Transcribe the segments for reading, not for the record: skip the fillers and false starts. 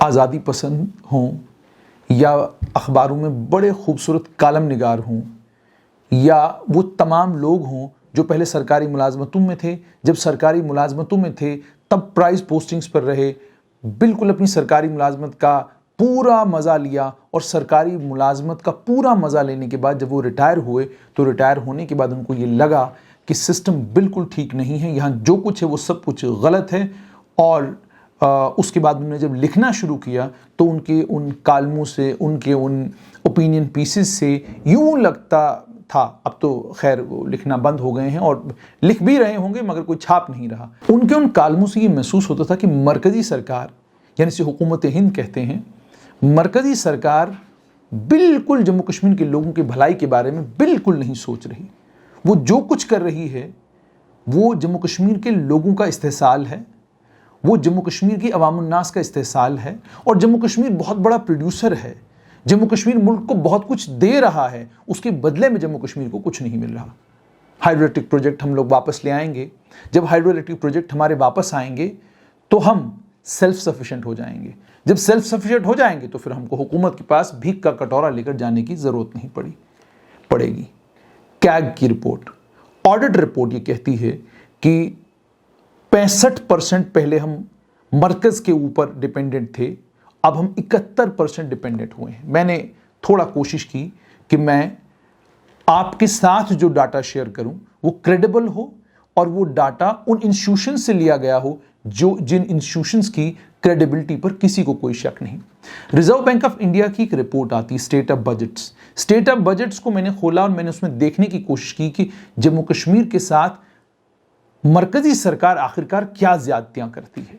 आज़ादी पसंद हों या अखबारों में बड़े खूबसूरत कालम निगार हों या वो तमाम लोग हों जो पहले सरकारी मुलाजमतों में थे, जब सरकारी मुलाजमतों में थे तब प्राइज पोस्टिंग्स पर रहे, बिल्कुल अपनी सरकारी मुलाजमत का पूरा मज़ा लिया और सरकारी मुलाजमत का पूरा मज़ा लेने के बाद जब वो रिटायर हुए तो रिटायर होने के बाद उनको ये लगा कि सिस्टम बिल्कुल ठीक नहीं है, यहाँ जो कुछ है वो सब कुछ गलत है। और उसके बाद उन्होंने जब लिखना शुरू किया तो उनके उन कालमों से, उनके उन ओपिनियन पीसेस से यूं लगता था, अब तो खैर वो लिखना बंद हो गए हैं और लिख भी रहे होंगे मगर कोई छाप नहीं रहा, उनके उन कालमों से ये महसूस होता था कि मरकज़ी सरकार, यानी इसे हुकूमत हिंद कहते हैं, मरकज़ी सरकार बिल्कुल जम्मू कश्मीर के लोगों की भलाई के बारे में बिल्कुल नहीं सोच रही। वो जो कुछ कर रही है वो जम्मू कश्मीर के लोगों का इस्तेहसाल है, वो जम्मू कश्मीर की अवामुन्नास का इस्तेहसाल है। और जम्मू कश्मीर बहुत बड़ा प्रोड्यूसर है, जम्मू कश्मीर मुल्क को बहुत कुछ दे रहा है, उसके बदले में जम्मू कश्मीर को कुछ नहीं मिल रहा। हाइड्रोइलेक्ट्रिक प्रोजेक्ट हम लोग वापस ले आएंगे, जब हाइड्रोइलेक्ट्रिक प्रोजेक्ट हमारे वापस आएंगे तो हम सेल्फ सफिशिएंट हो जाएंगे। जब सेल्फ सफिशिएंट हो जाएंगे तो फिर हमको हुकूमत के पास भीख का कटोरा लेकर जाने की ज़रूरत नहीं पड़ेगी। कैग की रिपोर्ट, ऑडिट रिपोर्ट ये कहती है कि 65% पहले हम मरकज़ के ऊपर डिपेंडेंट थे, अब हम 71% डिपेंडेंट हुए हैं। मैंने थोड़ा कोशिश की कि मैं आपके साथ जो डाटा शेयर करूं वो क्रेडिबल हो और वो डाटा उन इंस्टीट्यूशन से लिया गया हो जो जिन इंस्टीट्यूशंस की क्रेडिबिलिटी पर किसी को कोई शक नहीं। रिजर्व बैंक ऑफ इंडिया की एक रिपोर्ट आती है state of budgets. State of budgets को मैंने खोला और मैंने उसमें देखने की कोशिश की कि जम्मू कश्मीर के साथ मरकजी सरकार आखिरकार क्या ज्यादतियां करती है।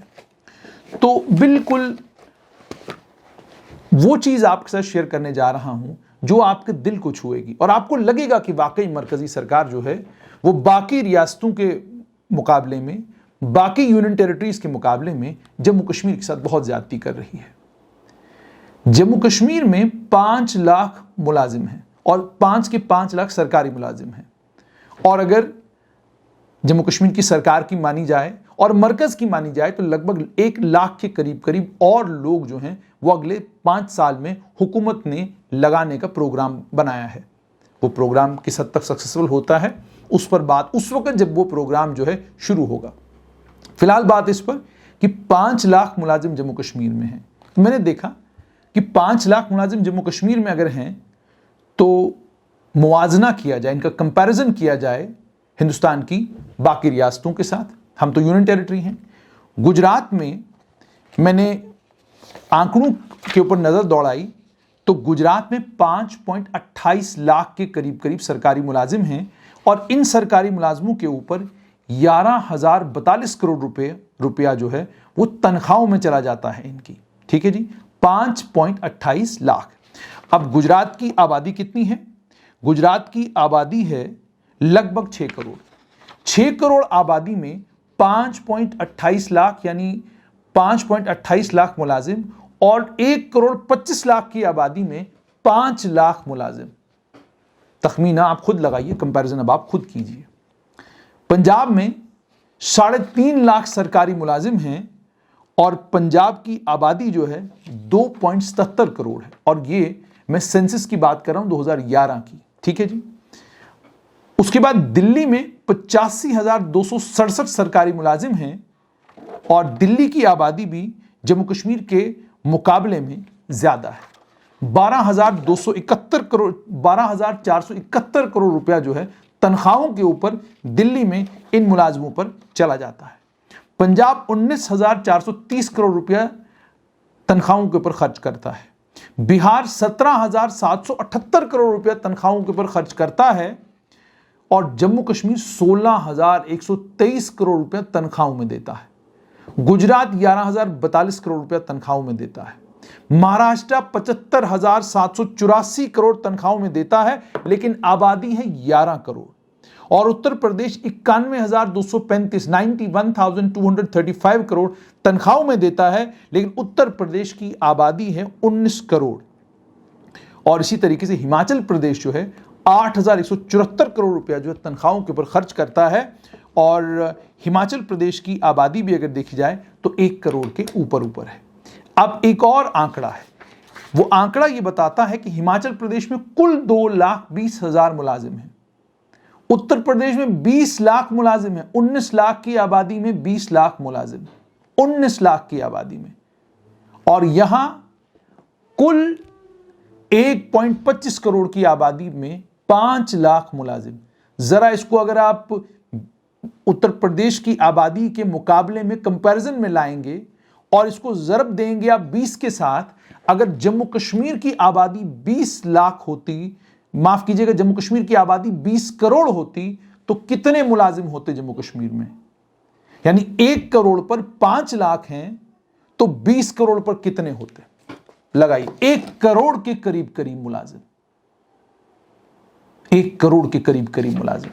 तो बिल्कुल वो चीज आपके साथ शेयर करने जा रहा हूं जो आपके दिल को छुएगी और आपको लगेगा कि वाकई मरकजी सरकार जो है वो बाकी रियासतों के मुकाबले में, बाकी यूनियन टेरिटरीज के मुकाबले में जम्मू कश्मीर के साथ बहुत ज्यादती कर रही है। जम्मू कश्मीर में 5 लाख मुलाजिम हैं और 5 के 5 लाख सरकारी मुलाजिम हैं। और अगर जम्मू कश्मीर की सरकार की मानी जाए और मरकज की मानी जाए तो लगभग 1 लाख के करीब और लोग जो हैं वो अगले 5 साल में हुकूमत ने लगाने का प्रोग्राम बनाया है। वो प्रोग्राम किस हद तक सक्सेसफुल होता है उस पर बात उस वक्त जब वो प्रोग्राम जो है शुरू होगा। फिलहाल बात इस पर कि 5 लाख मुलाजिम जम्मू कश्मीर में हैं। तो मैंने देखा कि 5 लाख मुलाजिम जम्मू कश्मीर में अगर हैं तो मुवाजना किया जाए, इनका कंपैरिजन किया जाए हिंदुस्तान की बाकी रियासतों के साथ, हम तो यूनियन टेरिटरी हैं। गुजरात में मैंने आंकड़ों के ऊपर नज़र दौड़ाई तो गुजरात में 5.28 लाख के करीब सरकारी मुलाजिम हैं और इन सरकारी मुलाजमों के ऊपर 11,042 करोड़ रुपया जो है वो तनख्वाहों में चला जाता है इनकी। ठीक है जी, 5.28 लाख। अब गुजरात की आबादी कितनी है? गुजरात की आबादी है लगभग 6 करोड़। 6 करोड़ आबादी में 5.28 लाख यानी 5.28 लाख मुलाजिम और 1 करोड़ 25 लाख की आबादी में 5 लाख मुलाजिम। तखमीना आप खुद लगाइए, कंपैरिजन अब आप खुद कीजिए। पंजाब में 3.5 लाख सरकारी मुलाजिम हैं और पंजाब की आबादी जो है 2.77 करोड़ है और ये मैं सेंसस की बात कर रहा हूं 2011 की। ठीक है जी। उसके बाद दिल्ली में 85,267 सरकारी मुलाजिम हैं और दिल्ली की आबादी भी जम्मू कश्मीर के मुकाबले में ज्यादा है। 12,471 करोड़ रुपया जो है तनख्वाहों के ऊपर दिल्ली में इन मुलाजिमों पर चला जाता है। पंजाब 19,430 करोड़ रुपया तनख्वाहों के ऊपर खर्च करता है। बिहार 17,778 करोड़ रुपया तनख्वाहों के ऊपर खर्च करता है और जम्मू कश्मीर 16,123 करोड़ रुपया तनख्वाहों में देता है। गुजरात 11,042 करोड़ रुपया तनख्वाहों में देता है। महाराष्ट्र 75,784 करोड़ तनख्वाहों में देता है लेकिन आबादी है 11 करोड़ और उत्तर प्रदेश 91,235 91,235 करोड़ तनख्वाहों में देता है लेकिन उत्तर प्रदेश की आबादी है 19 करोड़। और इसी तरीके से हिमाचल प्रदेश जो है 8,174 करोड़ रुपया जो है तनख्वाहों के ऊपर खर्च करता है और हिमाचल प्रदेश की आबादी भी अगर देखी जाए तो 1 करोड़ के ऊपर है। अब एक और आंकड़ा है, वो आंकड़ा ये बताता है कि हिमाचल प्रदेश में कुल 2,20,000 मुलाजिम हैं, उत्तर प्रदेश में 20 लाख मुलाजिम हैं, 19 लाख की आबादी में 20 लाख मुलाजिम, 19 लाख की आबादी में, और यहां कुल 1.25 करोड़ की आबादी में 5 लाख मुलाजिम। जरा इसको अगर आप उत्तर प्रदेश की आबादी के मुकाबले में कंपैरिजन में लाएंगे और इसको ज़रब देंगे आप 20 के साथ, अगर जम्मू कश्मीर की आबादी 20 लाख होती, माफ कीजिएगा, जम्मू कश्मीर की आबादी 20 करोड़ होती, तो कितने मुलाजिम होते जम्मू कश्मीर में? यानी 1 करोड़ पर 5 लाख हैं, तो 20 करोड़ पर कितने होते? लगाइए, 1 करोड़ के करीब करीब मुलाजिम, 1 करोड़ के करीब करीब मुलाजिम।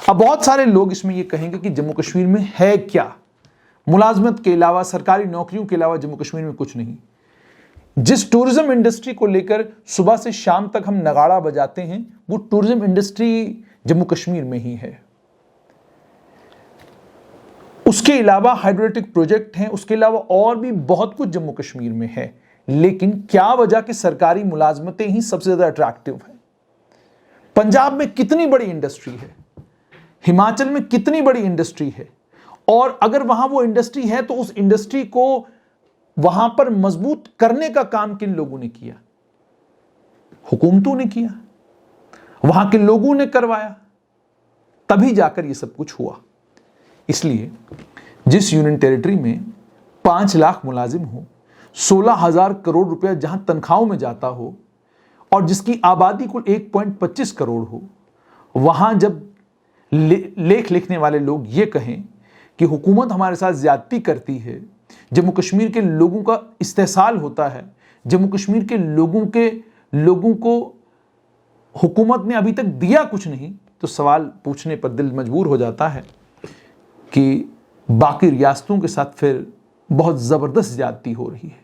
अब बहुत सारे लोग इसमें यह कहेंगे कि जम्मू कश्मीर में है क्या, मुलाजमत के अलावा, सरकारी नौकरियों के अलावा जम्मू कश्मीर में कुछ नहीं। जिस टूरिज्म इंडस्ट्री को लेकर सुबह से शाम तक हम नगाड़ा बजाते हैं, वो टूरिज्म इंडस्ट्री जम्मू कश्मीर में ही है। उसके अलावा हाइड्रोइलेक्ट्रिक प्रोजेक्ट हैं, उसके अलावा और भी बहुत कुछ जम्मू कश्मीर में है। लेकिन क्या वजह कि सरकारी मुलाजमतें ही सबसे ज्यादा अट्रैक्टिव हैं। पंजाब में कितनी बड़ी इंडस्ट्री है, हिमाचल में कितनी बड़ी इंडस्ट्री है, और अगर वहां वो इंडस्ट्री है तो उस इंडस्ट्री को वहां पर मजबूत करने का काम किन लोगों ने किया? हुकूमतों ने किया, वहां के लोगों ने करवाया, तभी जाकर ये सब कुछ हुआ। इसलिए जिस यूनियन टेरिटरी में 5 लाख मुलाजिम हो, 16,000 करोड़ रुपया जहां तनख्वाहों में जाता हो, और जिसकी आबादी कुल 1.25 करोड़ हो, वहां जब लेख लिखने वाले लोग ये कहें कि हुकूमत हमारे साथ ज्यादती करती है, जम्मू कश्मीर के लोगों का इस्तेसाल होता है, जम्मू कश्मीर के लोगों को हुकूमत ने अभी तक दिया कुछ नहीं, तो सवाल पूछने पर दिल मजबूर हो जाता है कि बाकी रियासतों के साथ फिर बहुत ज़बरदस्त ज्यादती हो रही है।